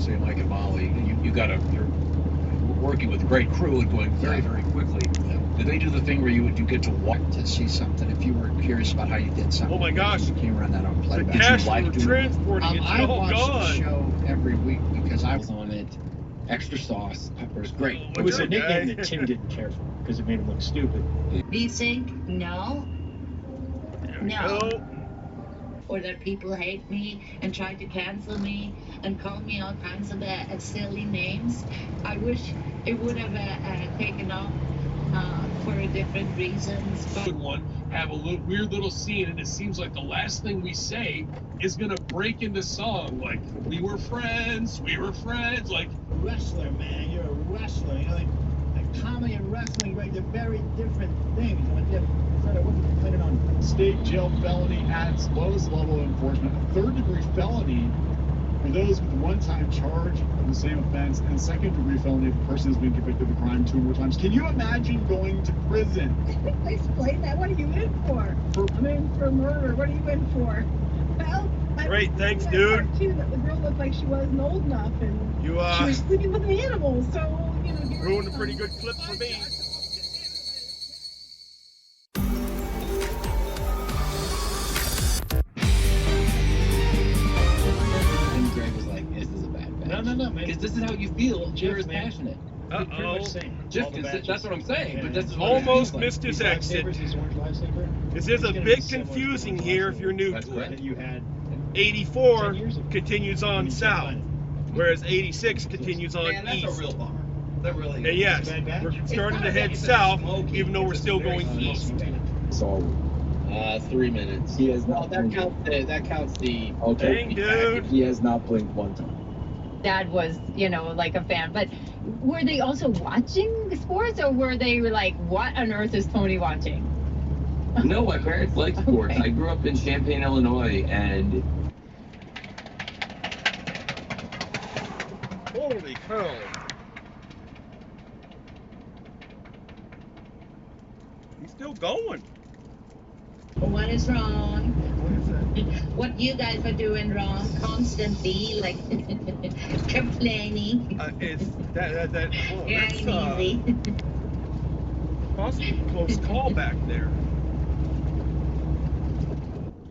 say Mike and Molly, you're working with a great crew and going very, very quickly. Yeah. Did they do the thing where you get to walk to see something if you were curious about how you did something? Oh my gosh! You can't run that on playback. The cash you were transporting it's I all watch gone. the show every week because I was on it. Extra sauce, peppers, great. Oh, It was a okay. nickname that Tim didn't care for because it made him look stupid. Do you think no? No. Or that people hate me and try to cancel me and call me all kinds of silly names. I wish it would have taken off for different reasons. But Good one. Have a weird little scene, and it seems like the last thing we say is gonna break into song. Like we were friends. Like Wrestler, man, you're a wrestler. You know, like comedy and wrestling, right? They're very different things. I wasn't planning on. State jail felony at its lowest level of enforcement. A third-degree felony for those with a one-time charge of the same offense, and a second-degree felony if a person has been convicted of the crime 2 or more times. Can you imagine going to prison? Explain that. What are you in for? I'm in for murder. What are you in for? Well, great, thanks, I dude. too, that the girl looked like she wasn't old enough, and you she was sleeping with the animals. So ruined a pretty good clip for me. And Greg was like, "This is a bad batch." No, man. Because this is how you feel. You're as man. passionate. Pretty much same. Just All the 'cause badges. that's what I'm saying. Yeah. But this is what Almost it missed his exit. His orange lifesaver. This is a It's gonna bit be similar to confusing the here if you're new That's to correct. it. that you had 84 10 years ago. continues when on you south, signed whereas 86 continues on Man, that's east. a real bummer. That really And is. yes, Bad batch? we're starting not to a head bad- it's a south, smoky, even though we're it's a still very going smoky east. So 3 minutes. he has Well, not that blinked. counts the Okay. Dang, dude. He has not blinked one time. Dad was, like a fan. But were they also watching sports, or were they like, what on earth is Tony watching? No, my parents like sports. Okay. I grew up in Champaign, Illinois, and Holy cow. He's still going. what is wrong? What you guys are doing wrong constantly, like complaining. It's that oh, Yeah, that's easy. possibly a close call back there.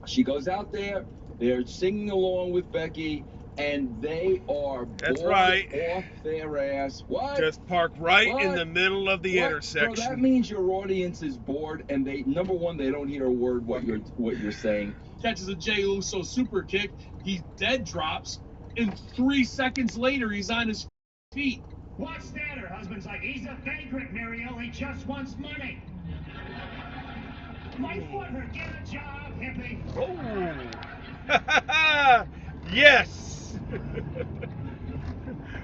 She goes out there, they're singing along with Becky, and they are That's bored right. off their ass. What? Just park right in What? the middle of the What? intersection. Bro, that means your audience is bored, and they, number one, they don't hear a word what you're saying. Catches a Jey Uso super kick. He dead drops, and 3 seconds later he's on his feet. What's that? Her husband's like, he's a vagrant, Mariel. He just wants money. My foot hurt. Get a job, hippie. Oh, yes.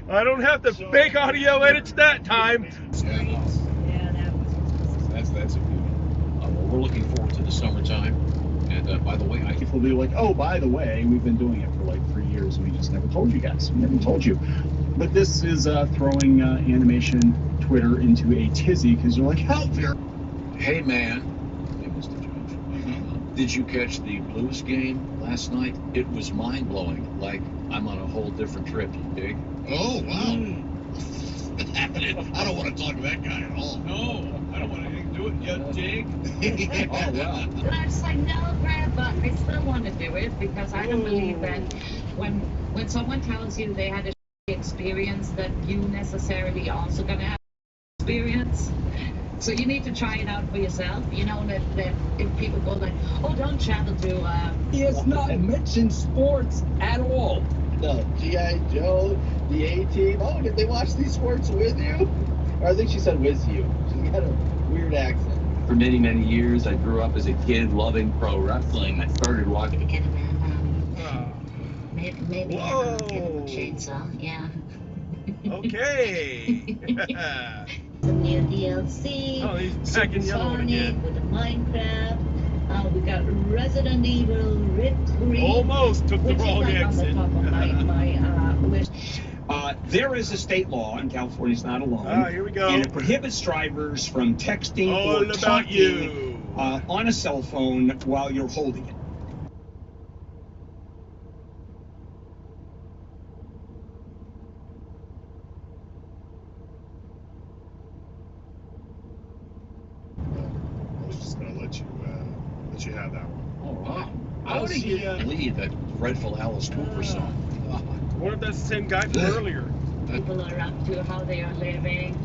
I don't have to fake audio edits that time. Yeah, that was. That's a beauty. Well, we're looking forward to the summertime. And by the way, People will be like, "Oh, by the way, we've been doing it for like 3 years. We just never told you guys. We never told you." But this is throwing animation Twitter into a tizzy because they're like, "Help here!" Hey man, hey Mr. Judge, did you catch the Blues game last night? It was mind blowing. Like I'm on a whole different trip. You dig? Oh, wow. I don't want to talk to that guy at all. No, I don't want anything to do with you, dig. Oh, wow. I was like, no, Grandpa, I still want to do it because I don't believe that when someone tells you they had a experience that you necessarily also gonna have experience. So you need to try it out for yourself. You know that if people go like, oh, don't travel to. He has not mentioned sports at all. No, G.I. Joe, the A-Team. Oh, did they watch these sports with you? Or I think she said with you. She's got a weird accent. for many, many years, I grew up as a kid loving pro wrestling. I started watching. Maybe Whoa. get him a chainsaw, yeah. Okay. Some new DLC. Oh, he's Super back in yellow Sonic again. with the Minecraft. We got Resident Evil Ripped Creek. Almost took the which wrong is like exit. on the top of my wish. There is a state law, and California's not alone. Ah, here we go. And it prohibits drivers from texting All or about talking you. On a cell phone while you're holding it. had that one. Oh, wow. I How did see, you lead that dreadful Alice Cooper song? What if that's the same guy from earlier? People are up to, how they are living.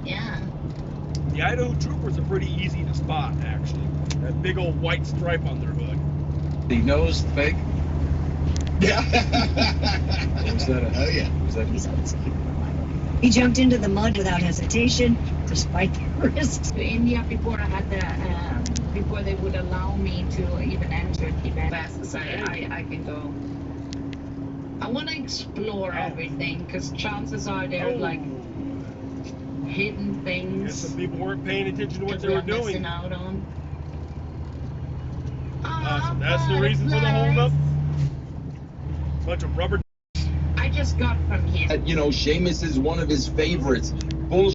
Yeah. The Idaho Troopers are pretty easy to spot, actually. That big old white stripe on their hood. The nose fake? Yeah. Was that a... Oh, yeah. Was that... He jumped into the mud without hesitation, despite the risks. To India before I had the, before they would allow me to even enter Tibet, fast as I can go. I want to explore everything, because chances are there are like hidden Guess things some people weren't paying attention to what they that were we're missing doing. out on. So that's the reason for the holdup. Bunch of rubber. I just got from here. You know, Seamus is one of his favorites. Bullshit.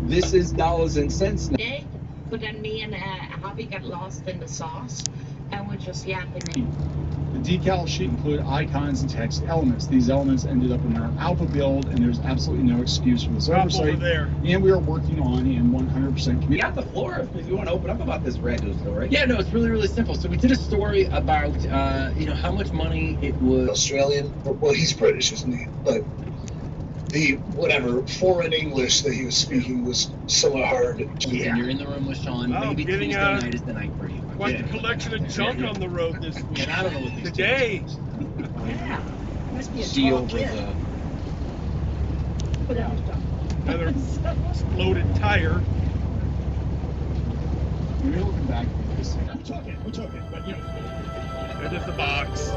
This is dollars and cents now. Day, but then me and Hobby got lost in the sauce, and we're just yapping. The decal sheet included icons and text elements. These elements ended up in our alpha build, and there's absolutely no excuse for this oversight. There. And we are working on and 100% We got the floor if you want to open up about this Rando story. Yeah, no, it's really, really simple. So we did a story about, you know, how much money it was. Australian, well, he's British, isn't he? But the whatever foreign English that he was speaking was somewhat hard. Yeah. You're in the room with Sean. Oh, Maybe getting Tuesday night is the night for you. Quite the collection of junk on the road this week. And I don't know what these Today. Yeah. Must be a See tall over kid. the... Put out his tongue. Another exploded tire. We're looking back at this. We took it, but you know. And just the box.